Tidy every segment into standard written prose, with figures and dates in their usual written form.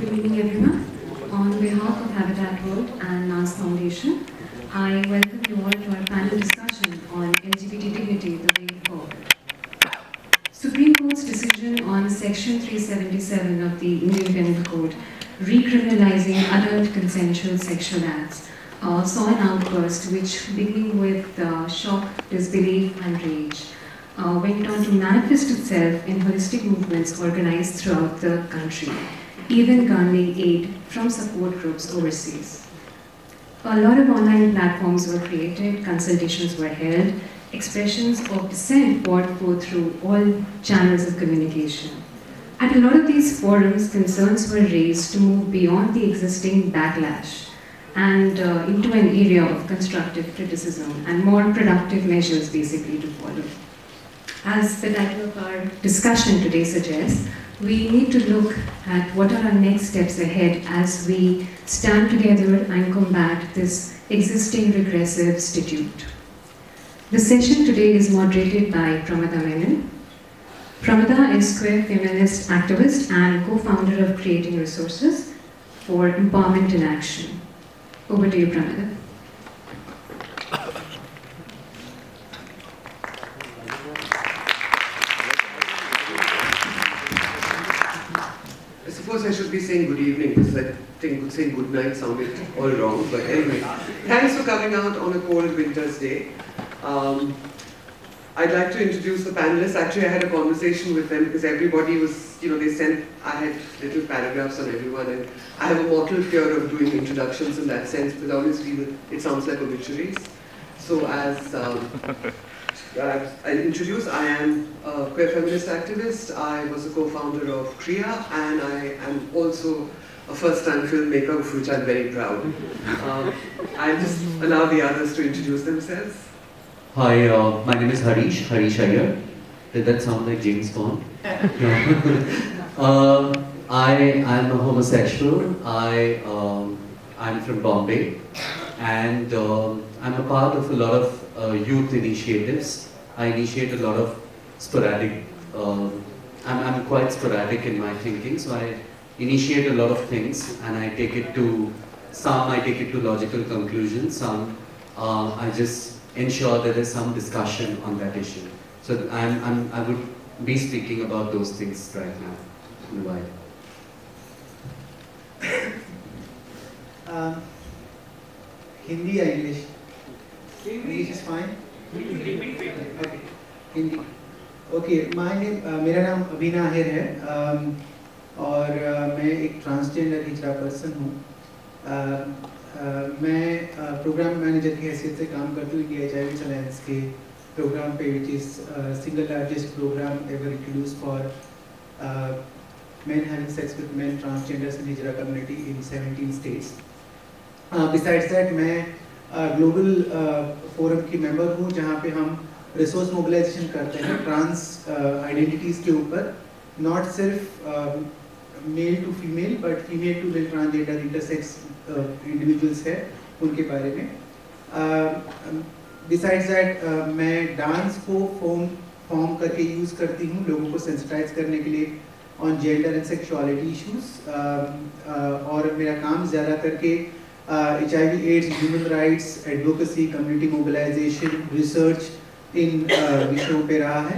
Good evening, everyone. On behalf of Habitat World and NAS Foundation, I welcome you all to our panel discussion on LGBT dignity, the way forward. Supreme Court's decision on Section 377 of the Indian Penal Code, recriminalizing adult consensual sexual acts, saw an outburst which, beginning with shock, disbelief, and rage, went on to manifest itself in holistic movements organized throughout the country, even garnering aid from support groups overseas. A lot of online platforms were created, consultations were held, expressions of dissent poured forth through all channels of communication. At a lot of these forums, concerns were raised to move beyond the existing backlash and into an area of constructive criticism and more productive measures basically to follow. As the title of our discussion today suggests, we need to look at what are our next steps ahead as we stand together and combat this existing regressive statute. The session today is moderated by Pramada Menon. Pramada is queer feminist activist and co-founder of Creating Resources for Empowerment in Action. Over to you, Pramada. I suppose I should be saying good evening because I think saying good night sounded all wrong. But anyway, thanks for coming out on a cold winter's day. I'd like to introduce the panelists. Actually, I had a conversation with them because everybody was, they sent, I had little paragraphs on everyone, and I have a mortal fear of doing introductions in that sense because obviously it sounds like obituaries. So as I introduce, I am a queer feminist activist. I was a co-founder of CREA, and I am also a first-time filmmaker, of which I'm very proud. I'll just allow the others to introduce themselves. Hi, my name is Harish Iyer. Did that sound like James Bond? I'm a homosexual. I'm from Bombay, and I'm a part of a lot of youth initiatives. I initiate a lot of sporadic, I'm quite sporadic in my thinking, so I initiate a lot of things and I take it to, some I take it to logical conclusions, some I just ensure that there's some discussion on that issue. So I would be speaking about those things right now in a while. Hindi or English? English is fine. Okay. Hindi. Okay. मेरा नाम अभिना आहिर है और मैं एक transgender हिजड़ा person हूँ. मैं programme manager की हैसियत से काम करती हूँ इंडिया HIV अलायंस के प्रोग्राम पे, which is single largest program ever introduced for men having sex with men, transgenders and hijra community in 17 states. Besides that, मैं ग्लोबल फोरम की मेंबर हूँ जहाँ पे हम रिसोर्स मोबिलाइजेशन करते हैं ट्रांस आइडेंटिटीज़ के ऊपर, नॉट सिर्फ male to female but female to male transgender intersex individuals है उनके बारे में. बिसाइड्स दैट मैं डांस को फॉर्म करके यूज़ करती हूँ लोगों को सेंसिटाइज करने के लिए on gender and sexuality issues, और मेरा काम ज़्यादा करके HIV AIDS, human rights, advocacy, community mobilization, research इन विषयों पे रहा है.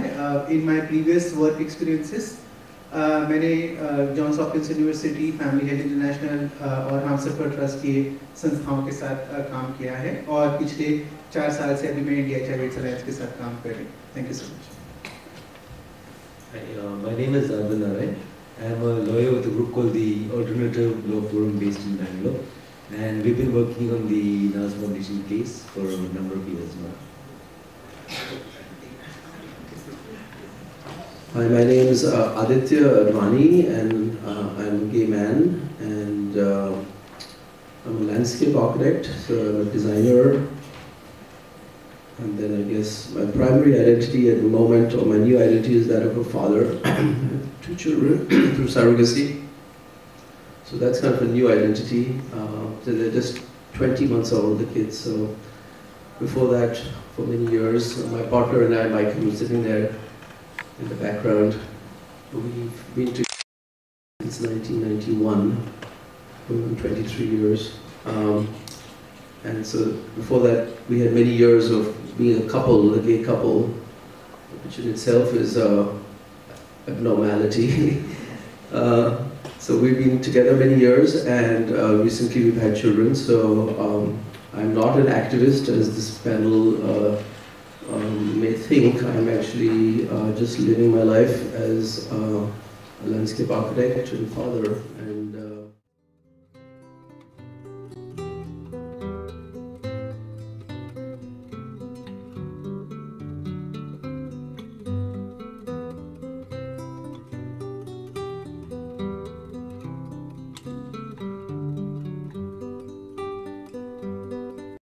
In my previous work experiences, मैंने Johns Hopkins University, family health international और हमसफर ट्रस्ट के संस्थाओं के साथ काम किया है और पिछले 4 साल से अभी मैं इंडिया HIV AIDS अलायंस के साथ काम कर रही हूँ. Thank you so much. Hi, my name is Arvind Narayan. I am a lawyer with a group called the Alternative Law Forum based in Bangalore. And we've been working on the NAS Foundation case for a number of years now. Hi, my name is Aditya Advani, and I'm a gay man, and I'm a landscape architect, so I'm a designer. And then I guess my primary identity at the moment, or my new identity, is that of a father. 2 children through surrogacy. So that's kind of a new identity. So they're just 20 months old, the kids. So before that, for many years, my partner and I, Mike, who was sitting there in the background, we've been together since 1991, going on 23 years. And so before that, we had many years of being a couple, a gay couple, which in itself is an abnormality. So we've been together many years, and recently we've had children. So I'm not an activist, as this panel may think. I'm actually just living my life as a landscape architect and father, and